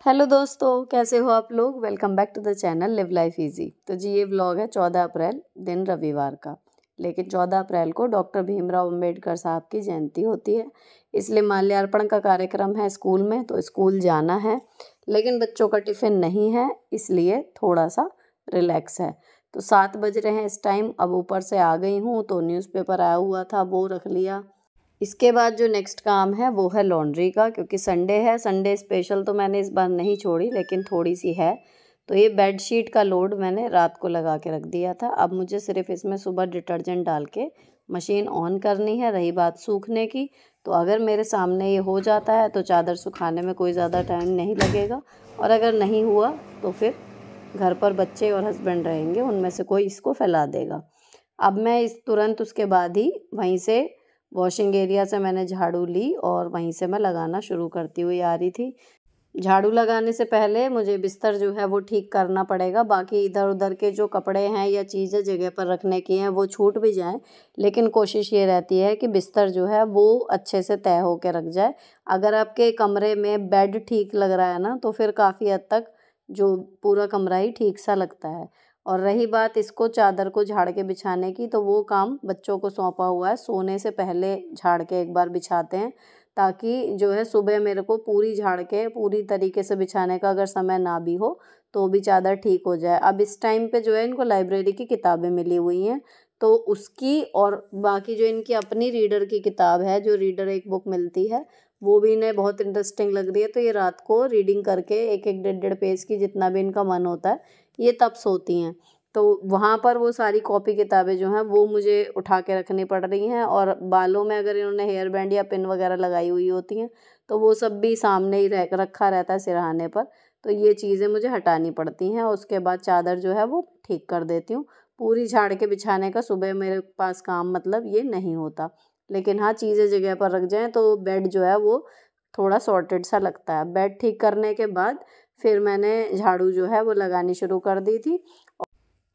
Hello दोस्तों, कैसे हो आप लोग। Welcome back to the channel live life easy. तो जी ये व्लॉग है 14 अप्रैल दिन रविवार का। लेकिन 14 अप्रैल को डॉक्टर भीमराव अंबेडकर साहब की जयंती होती है, इसलिए माल्यार्पण का कार्यक्रम है स्कूल में, तो स्कूल जाना है। लेकिन बच्चों का टिफ़िन नहीं है, इसलिए थोड़ा सा रिलैक्स है। तो 7 बज रहे हैं इस टाइम। अब ऊपर से आ गई हूँ तो न्यूज़पेपर आया हुआ था, वो रख लिया। इसके बाद जो नेक्स्ट काम है वो है लॉन्ड्री का, क्योंकि संडे है। संडे स्पेशल तो मैंने इस बार नहीं छोड़ी, लेकिन थोड़ी सी है। तो ये बेडशीट का लोड मैंने रात को लगा के रख दिया था। अब मुझे सिर्फ इसमें सुबह डिटर्जेंट डाल के मशीन ऑन करनी है। रही बात सूखने की, तो अगर मेरे सामने ये हो जाता है तो चादर सुखाने में कोई ज़्यादा टाइम नहीं लगेगा, और अगर नहीं हुआ तो फिर घर पर बच्चे और हस्बैंड रहेंगे, उनमें से कोई इसको फैला देगा। अब मैं इस तुरंत उसके बाद ही वहीं से वॉशिंग एरिया से मैंने झाड़ू ली और वहीं से मैं लगाना शुरू करती हुई आ रही थी। झाड़ू लगाने से पहले मुझे बिस्तर जो है वो ठीक करना पड़ेगा। बाकी इधर उधर के जो कपड़े हैं या चीज़ें जगह पर रखने की हैं वो छूट भी जाएं, लेकिन कोशिश ये रहती है कि बिस्तर जो है वो अच्छे से तय होकर रख जाए। अगर आपके कमरे में बेड ठीक लग रहा है ना, तो फिर काफ़ी हद तक जो पूरा कमरा ही ठीक सा लगता है। और रही बात इसको चादर को झाड़ के बिछाने की, तो वो काम बच्चों को सौंपा हुआ है। सोने से पहले झाड़ के एक बार बिछाते हैं, ताकि जो है सुबह मेरे को पूरी झाड़ के पूरी तरीके से बिछाने का अगर समय ना भी हो तो भी चादर ठीक हो जाए। अब इस टाइम पे जो है इनको लाइब्रेरी की किताबें मिली हुई हैं, तो उसकी और बाकी जो इनकी अपनी रीडर की किताब है, जो रीडर एक बुक मिलती है, वो भी इन्हें बहुत इंटरेस्टिंग लग रही है। तो ये रात को रीडिंग करके एक एक डेढ़ डेढ़ पेज की, जितना भी इनका मन होता है, ये तब सोती हैं। तो वहाँ पर वो सारी कॉपी किताबें जो हैं वो मुझे उठा के रखनी पड़ रही हैं। और बालों में अगर इन्होंने हेयर बैंड या पिन वगैरह लगाई हुई होती हैं तो वो सब भी सामने ही रखा रहता है सिरहाने पर। तो ये चीज़ें मुझे हटानी पड़ती हैं। और उसके बाद चादर जो है वो ठीक कर देती हूँ। पूरी झाड़ के बिछाने का सुबह मेरे पास काम मतलब ये नहीं होता। लेकिन हाँ, चीज़ें जगह पर रख जाएँ तो बेड जो है वो थोड़ा सॉर्टेड सा लगता है। बेड ठीक करने के बाद फिर मैंने झाड़ू जो है वो लगानी शुरू कर दी थी।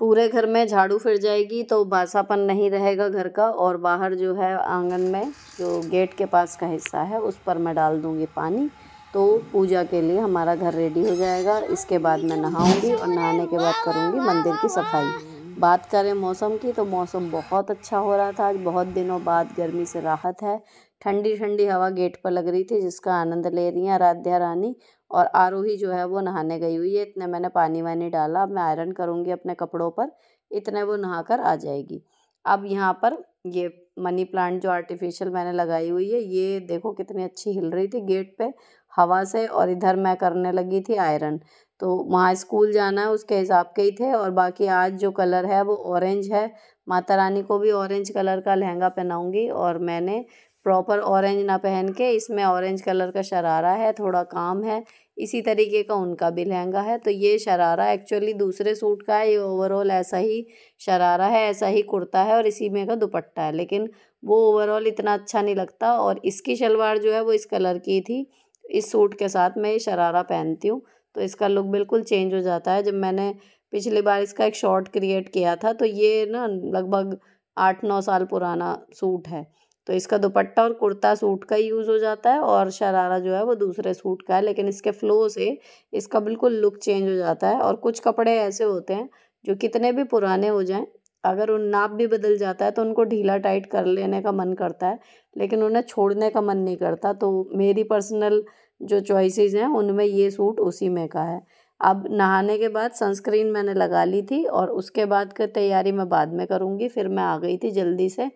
पूरे घर में झाड़ू फिर जाएगी तो बासापन नहीं रहेगा घर का। और बाहर जो है आंगन में जो गेट के पास का हिस्सा है उस पर मैं डाल दूँगी पानी। तो पूजा के लिए हमारा घर रेडी हो जाएगा। इसके बाद मैं नहाऊंगी और नहाने के बाद करूँगी मंदिर की सफाई। बात करें मौसम की, तो मौसम बहुत अच्छा हो रहा था। आज बहुत दिनों बाद गर्मी से राहत है। ठंडी ठंडी हवा गेट पर लग रही थी, जिसका आनंद ले रही हैं आराध्या रानी। और आरोही जो है वो नहाने गई हुई है। इतने मैंने पानी वानी डाला। अब मैं आयरन करूँगी अपने कपड़ों पर, इतने वो नहाकर आ जाएगी। अब यहाँ पर ये मनी प्लांट जो आर्टिफिशियल मैंने लगाई हुई है, ये देखो कितनी अच्छी हिल रही थी गेट पे हवा से। और इधर मैं करने लगी थी आयरन। तो वहाँ स्कूल जाना है उसके हिसाब के ही थे। और बाकी आज जो कलर है वो ऑरेंज है। माता रानी को भी ऑरेंज कलर का लहंगा पहनाऊँगी। और मैंने प्रॉपर ऑरेंज ना पहन के इसमें ऑरेंज कलर का शरारा है, थोड़ा काम है, इसी तरीके का उनका भी लहंगा है। तो ये शरारा एक्चुअली दूसरे सूट का है, ये ओवरऑल ऐसा ही शरारा है, ऐसा ही कुर्ता है और इसी में का दुपट्टा है। लेकिन वो ओवरऑल इतना अच्छा नहीं लगता। और इसकी शलवार जो है वो इस कलर की थी। इस सूट के साथ मैं ये शरारा पहनती हूँ तो इसका लुक बिल्कुल चेंज हो जाता है। जब मैंने पिछली बार इसका एक शॉर्ट क्रिएट किया था, तो ये ना लगभग 8-9 साल पुराना सूट है। तो इसका दुपट्टा और कुर्ता सूट का ही यूज़ हो जाता है और शरारा जो है वो दूसरे सूट का है। लेकिन इसके फ़्लो से इसका बिल्कुल लुक चेंज हो जाता है। और कुछ कपड़े ऐसे होते हैं जो कितने भी पुराने हो जाएं, अगर उन नाप भी बदल जाता है तो उनको ढीला टाइट कर लेने का मन करता है, लेकिन उन्हें छोड़ने का मन नहीं करता। तो मेरी पर्सनल जो चॉइसेस हैं उनमें ये सूट उसी में का है। अब नहाने के बाद सनस्क्रीन मैंने लगा ली थी और उसके बाद की तैयारी मैं बाद में करूँगी। फिर मैं आ गई थी जल्दी से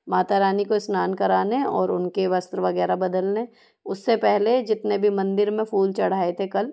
माता रानी को स्नान कराने और उनके वस्त्र वगैरह बदलने। उससे पहले जितने भी मंदिर में फूल चढ़ाए थे कल,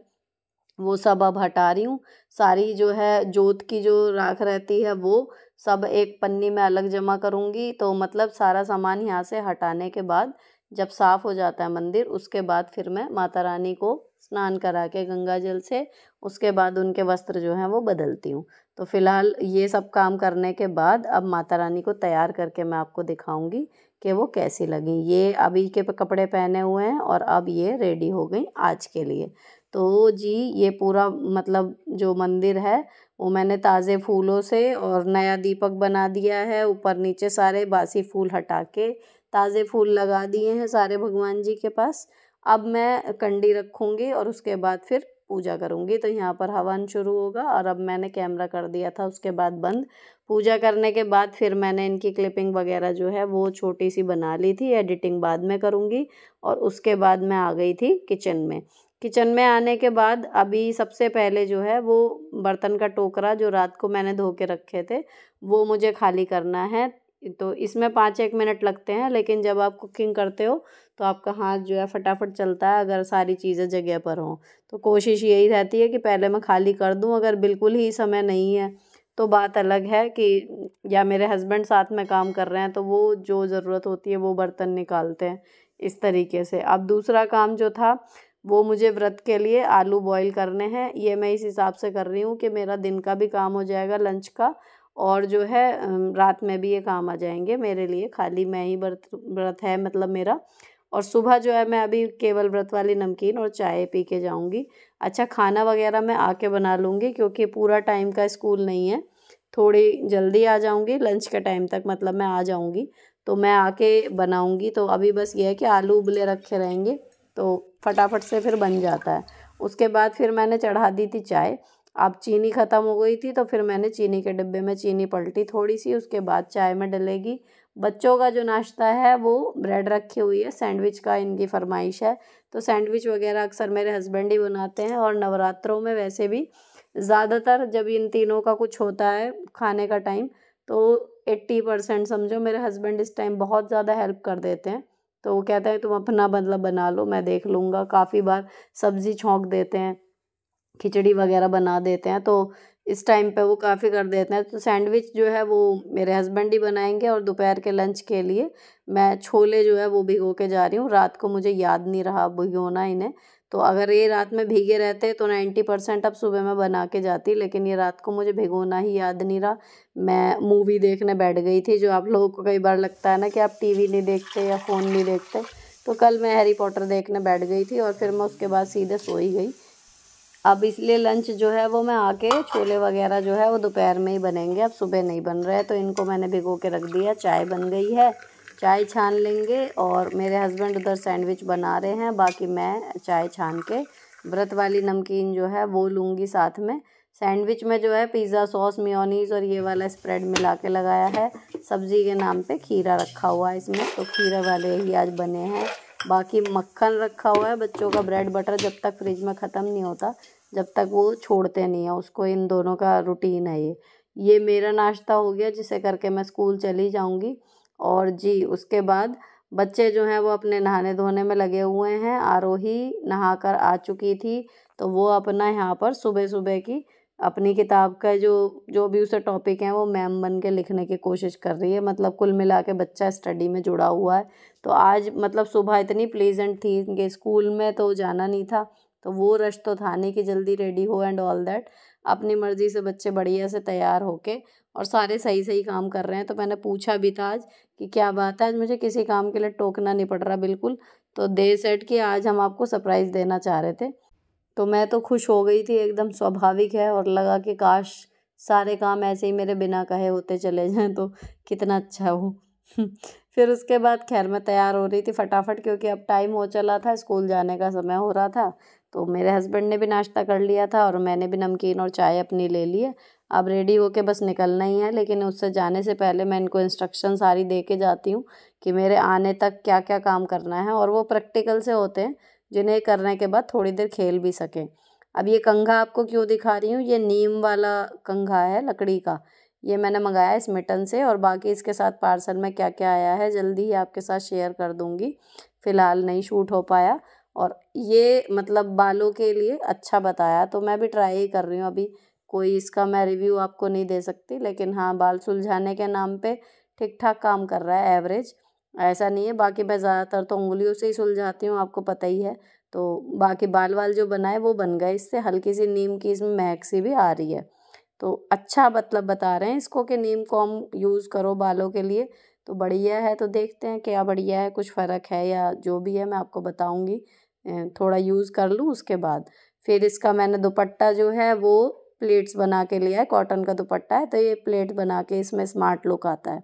वो सब अब हटा रही हूँ। सारी जो है जोत की जो राख रहती है वो सब एक पन्नी में अलग जमा करूँगी। तो मतलब सारा सामान यहाँ से हटाने के बाद जब साफ़ हो जाता है मंदिर, उसके बाद फिर मैं माता रानी को स्नान करा के गंगा जल से उसके बाद उनके वस्त्र जो हैं वो बदलती हूँ। तो फिलहाल ये सब काम करने के बाद अब माता रानी को तैयार करके मैं आपको दिखाऊंगी कि वो कैसी लगी। ये अभी के कपड़े पहने हुए हैं और अब ये रेडी हो गई आज के लिए। तो जी ये पूरा मतलब जो मंदिर है वो मैंने ताज़े फूलों से और नया दीपक बना दिया है। ऊपर नीचे सारे बासी फूल हटा के ताज़े फूल लगा दिए हैं सारे भगवान जी के पास। अब मैं कंडी रखूँगी और उसके बाद फिर पूजा करूँगी। तो यहाँ पर हवन शुरू होगा और अब मैंने कैमरा कर दिया था उसके बाद बंद। पूजा करने के बाद फिर मैंने इनकी क्लिपिंग वगैरह जो है वो छोटी सी बना ली थी, एडिटिंग बाद में करूँगी। और उसके बाद मैं आ गई थी किचन में। किचन में आने के बाद अभी सबसे पहले जो है वो बर्तन का टोकरा जो रात को मैंने धो के रखे थे वो मुझे खाली करना है। तो इसमें 5-1 मिनट लगते हैं, लेकिन जब आप कुकिंग करते हो तो आपका हाथ जो है फटाफट चलता है अगर सारी चीज़ें जगह पर हों। तो कोशिश यही रहती है कि पहले मैं खाली कर दूं। अगर बिल्कुल ही समय नहीं है तो बात अलग है कि या मेरे हस्बैंड साथ में काम कर रहे हैं तो वो जो ज़रूरत होती है वो बर्तन निकालते हैं इस तरीके से। अब दूसरा काम जो था वो मुझे व्रत के लिए आलू बॉईल करने हैं। ये मैं इस हिसाब से कर रही हूँ कि मेरा दिन का भी काम हो जाएगा लंच का, और जो है रात में भी ये काम आ जाएंगे मेरे लिए। खाली मैं ही व्रत है मतलब मेरा। और सुबह जो है मैं अभी केवल व्रत वाली नमकीन और चाय पी के जाऊँगी। अच्छा, खाना वगैरह मैं आके बना लूँगी क्योंकि पूरा टाइम का स्कूल नहीं है, थोड़ी जल्दी आ जाऊँगी लंच के टाइम तक, मतलब मैं आ जाऊँगी तो मैं आके बनाऊँगी। तो अभी बस ये है कि आलू उबले रखे रहेंगे तो फटाफट से फिर बन जाता है। उसके बाद फिर मैंने चढ़ा दी थी चाय। अब चीनी ख़त्म हो गई थी तो फिर मैंने चीनी के डिब्बे में चीनी पलटी थोड़ी सी, उसके बाद चाय में डलेगी। बच्चों का जो नाश्ता है वो ब्रेड रखी हुई है, सैंडविच का इनकी फरमाइश है। तो सैंडविच वगैरह अक्सर मेरे हस्बैंड ही बनाते हैं। और नवरात्रों में वैसे भी ज़्यादातर जब इन तीनों का कुछ होता है खाने का टाइम तो 80% समझो मेरे हस्बैंड इस टाइम बहुत ज़्यादा हेल्प कर देते हैं। तो वो कहते हैं तुम अपना मतलब बना लो, मैं देख लूँगा। काफ़ी बार सब्ज़ी छौंक देते हैं, खिचड़ी वगैरह बना देते हैं, तो इस टाइम पे वो काफ़ी कर देते हैं। तो सैंडविच जो है वो मेरे हस्बैंड ही बनाएंगे। और दोपहर के लंच के लिए मैं छोले जो है वो भिगो के जा रही हूँ। रात को मुझे याद नहीं रहा भिगोना इन्हें, तो अगर ये रात में भीगे रहते तो 90% अब सुबह मैं बना के जाती, लेकिन ये रात को मुझे भिगोना ही याद नहीं रहा। मैं मूवी देखने बैठ गई थी। जो आप लोगों को कई बार लगता है ना कि आप टीवी नहीं देखते या फ़ोन नहीं देखते, तो कल मैं हैरी पॉटर देखने बैठ गई थी और फिर मैं उसके बाद सीधे सो ही गई। अब इसलिए लंच जो है वो मैं आके छोले वगैरह जो है वो दोपहर में ही बनेंगे, अब सुबह नहीं बन रहे हैं। तो इनको मैंने भिगो के रख दिया। चाय बन गई है, चाय छान लेंगे। और मेरे हस्बैंड उधर सैंडविच बना रहे हैं, बाकी मैं चाय छान के व्रत वाली नमकीन जो है वो लूँगी साथ में। सैंडविच में जो है पिज़्ज़ा सॉस, मेयोनीज़ और ये वाला स्प्रेड मिला के लगाया है। सब्ज़ी के नाम पे खीरा रखा हुआ है इसमें, तो खीरा वाले ही आज बने हैं। बाकी मक्खन रखा हुआ है। बच्चों का ब्रेड बटर जब तक फ्रिज में ख़त्म नहीं होता जब तक वो छोड़ते नहीं हैं उसको। इन दोनों का रूटीन है ये मेरा नाश्ता हो गया जिसे करके मैं स्कूल चली जाऊंगी। और जी उसके बाद बच्चे जो हैं वो अपने नहाने धोने में लगे हुए हैं। आरोही नहा कर आ चुकी थी तो वो अपना यहाँ पर सुबह सुबह की अपनी किताब का जो जो भी उसे टॉपिक है वो मैम बन के लिखने की कोशिश कर रही है। मतलब कुल मिला के बच्चा स्टडी में जुड़ा हुआ है। तो आज मतलब सुबह इतनी प्लेजेंट थी कि स्कूल में तो जाना नहीं था, तो वो रश तो था नहीं कि जल्दी रेडी हो एंड ऑल दैट। अपनी मर्ज़ी से बच्चे बढ़िया से तैयार होके और सारे सही सही काम कर रहे हैं। तो मैंने पूछा भी था आज कि क्या बात है, आज मुझे किसी काम के लिए टोकना नहीं पड़ रहा बिल्कुल। तो दे सेड कि आज हम आपको सरप्राइज़ देना चाह रहे थे। तो मैं तो खुश हो गई थी एकदम, स्वाभाविक है। और लगा कि काश सारे काम ऐसे ही मेरे बिना कहे होते चले जाएं तो कितना अच्छा हो। फिर उसके बाद खैर मैं तैयार हो रही थी फटाफट, क्योंकि अब टाइम हो चला था, स्कूल जाने का समय हो रहा था। तो मेरे हस्बैंड ने भी नाश्ता कर लिया था और मैंने भी नमकीन और चाय अपनी ले ली है। अब रेडी होके बस निकलना ही है। लेकिन उससे जाने से पहले मैं इनको इंस्ट्रक्शन सारी दे के जाती हूँ कि मेरे आने तक क्या क्या काम करना है। और वो प्रैक्टिकल से होते हैं जिन्हें करने के बाद थोड़ी देर खेल भी सकें। अब ये कंघा आपको क्यों दिखा रही हूँ, ये नीम वाला कंघा है लकड़ी का। ये मैंने मंगाया है स्मिटन से। और बाकी इसके साथ पार्सल में क्या क्या आया है जल्दी ही आपके साथ शेयर कर दूँगी। फ़िलहाल नहीं शूट हो पाया। और ये मतलब बालों के लिए अच्छा बताया तो मैं भी ट्राई ही कर रही हूँ अभी। कोई इसका मैं रिव्यू आपको नहीं दे सकती, लेकिन हाँ बाल सुलझाने के नाम पे ठीक ठाक काम कर रहा है, एवरेज। ऐसा नहीं है, बाकी मैं ज़्यादातर तो उंगलियों से ही सुलझाती हूँ, आपको पता ही है। तो बाकी बाल वाल जो बनाए वो बन गए इससे। हल्की सी नीम की इसमें महक सी भी आ रही है। तो अच्छा मतलब बता रहे हैं इसको कि नीम कॉम यूज़ करो बालों के लिए, तो बढ़िया है। तो देखते हैं क्या बढ़िया है, कुछ फ़र्क है या जो भी है मैं आपको बताऊंगी। थोड़ा यूज़ कर लूँ उसके बाद। फिर इसका मैंने दुपट्टा जो है वो प्लेट्स बना के लिया है, कॉटन का दुपट्टा है तो ये प्लेट बना के इसमें स्मार्ट लुक आता है।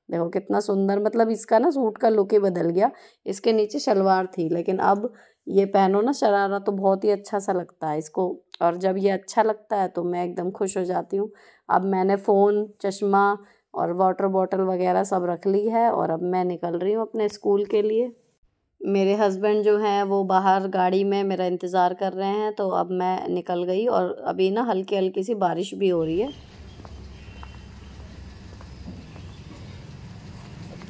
देखो कितना सुंदर, मतलब इसका ना सूट का लुक ही बदल गया। इसके नीचे शलवार थी, लेकिन अब ये पहनो ना शरारा तो बहुत ही अच्छा सा लगता है इसको। और जब ये अच्छा लगता है तो मैं एकदम खुश हो जाती हूँ। अब मैंने फ़ोन, चश्मा और वाटर बॉटल वगैरह सब रख ली है और अब मैं निकल रही हूँ अपने स्कूल के लिए। मेरे हस्बैंड जो हैं वो बाहर गाड़ी में मेरा इंतज़ार कर रहे हैं, तो अब मैं निकल गई और अभी ना हल्की हल्की सी बारिश भी हो रही है।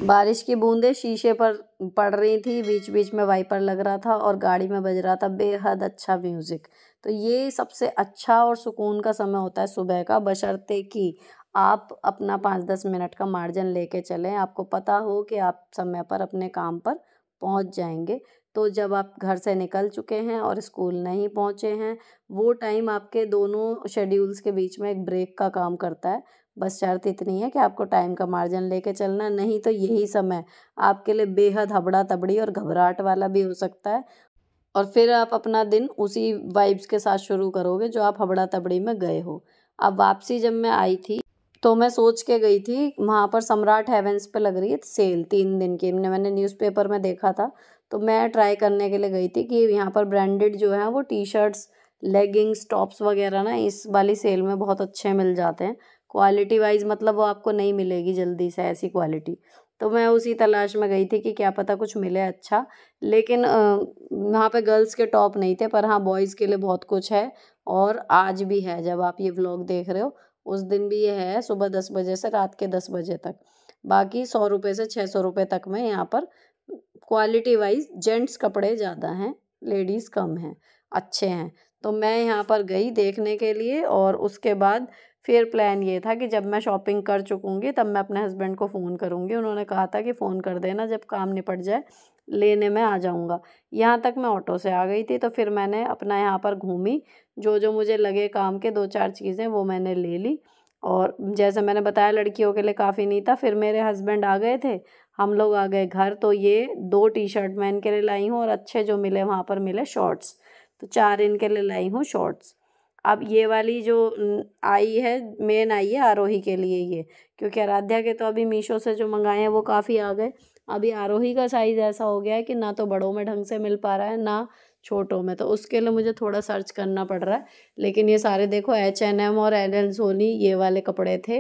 बारिश की बूंदें शीशे पर पड़ रही थी, बीच बीच में वाइपर लग रहा था और गाड़ी में बज रहा था बेहद अच्छा म्यूज़िक। तो ये सबसे अच्छा और सुकून का समय होता है सुबह का, बशर्ते कि आप अपना 5-10 मिनट का मार्जिन लेके चलें, आपको पता हो कि आप समय पर अपने काम पर पहुंच जाएंगे। तो जब आप घर से निकल चुके हैं और स्कूल नहीं पहुंचे हैं, वो टाइम आपके दोनों शेड्यूल्स के बीच में एक ब्रेक का काम करता है। बस शर्त इतनी है कि आपको टाइम का मार्जिन लेके चलना है, नहीं तो यही समय आपके लिए बेहद हबड़ा-तबड़ी और घबराहट वाला भी हो सकता है और फिर आप अपना दिन उसी वाइब्स के साथ शुरू करोगे जो आप हबड़ा-तबड़ी में गए हो। अब वापसी जब मैं आई थी, तो मैं सोच के गई थी, वहाँ पर सम्राट हेवेंस पे लग रही है सेल 3 दिन की। मैंने न्यूज़पेपर में देखा था, तो मैं ट्राई करने के लिए गई थी कि यहाँ पर ब्रांडेड जो है वो टी-शर्ट्स, लेगिंग्स, टॉप्स वगैरह ना इस वाली सेल में बहुत अच्छे मिल जाते हैं। क्वालिटी वाइज मतलब वो आपको नहीं मिलेगी जल्दी से ऐसी क्वालिटी। तो मैं उसी तलाश में गई थी कि क्या पता कुछ मिले अच्छा। लेकिन वहाँ पे गर्ल्स के टॉप नहीं थे, पर हाँ बॉयज़ के लिए बहुत कुछ है और आज भी है। जब आप ये व्लॉग देख रहे हो उस दिन भी ये है, सुबह 10 बजे से रात के 10 बजे तक। बाकी 100 रुपये से 600 रुपये तक में यहाँ पर क्वालिटी वाइज जेंट्स कपड़े ज़्यादा हैं, लेडीज़ कम हैं, अच्छे हैं। तो मैं यहाँ पर गई देखने के लिए और उसके बाद फिर प्लान ये था कि जब मैं शॉपिंग कर चुकूँगी तब मैं अपने हस्बैंड को फ़ोन करूँगी। उन्होंने कहा था कि फ़ोन कर देना जब काम निपट जाए, लेने मैं आ जाऊँगा। यहाँ तक मैं ऑटो से आ गई थी, तो फिर मैंने अपना यहाँ पर घूमी, जो जो मुझे लगे काम के 2-4 चीज़ें वो मैंने ले ली। और जैसे मैंने बताया लड़कियों के लिए काफ़ी नहीं था, फिर मेरे हस्बैंड आ गए थे, हम लोग आ गए घर। तो ये 2 टी-शर्ट मैं इनके लिए लाई हूँ और अच्छे जो मिले वहाँ पर मिले शॉर्ट्स, तो 4 इनके लिए लाई हूँ शॉर्ट्स। अब ये वाली जो आई है, मेन आई है आरोही के लिए ये, क्योंकि आराध्या के तो अभी मीशो से जो मंगाए हैं वो काफ़ी आ गए। अभी आरोही का साइज़ ऐसा हो गया है कि ना तो बड़ों में ढंग से मिल पा रहा है ना छोटों में, तो उसके लिए मुझे थोड़ा सर्च करना पड़ रहा है। लेकिन ये सारे देखो H&M और एल सोनी ये वाले कपड़े थे,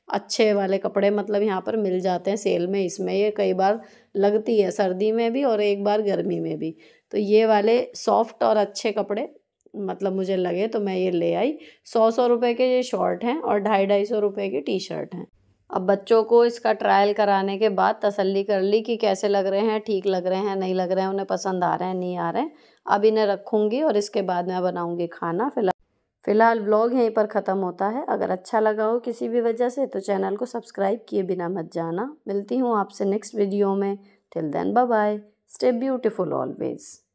अच्छे वाले कपड़े, मतलब यहाँ पर मिल जाते हैं सेल में। इसमें ये कई बार लगती है सर्दी में भी और एक बार गर्मी में भी। तो ये वाले सॉफ्ट और अच्छे कपड़े मतलब मुझे लगे तो मैं ये ले आई। 100-100 रुपये के ये शॉर्ट हैं और 250-250 रुपये की टी शर्ट हैं। अब बच्चों को इसका ट्रायल कराने के बाद तसल्ली कर ली कि कैसे लग रहे हैं, ठीक लग रहे हैं, नहीं लग रहे हैं, उन्हें पसंद आ रहे हैं, नहीं आ रहे हैं। अब इन्हें रखूँगी और इसके बाद मैं बनाऊँगी खाना। फ़िलहाल व्लॉग यहीं पर ख़त्म होता है। अगर अच्छा लगा हो किसी भी वजह से तो चैनल को सब्सक्राइब किए बिना मत जाना। मिलती हूँ आपसे नेक्स्ट वीडियो में। Till then bye bye. Stay beautiful always.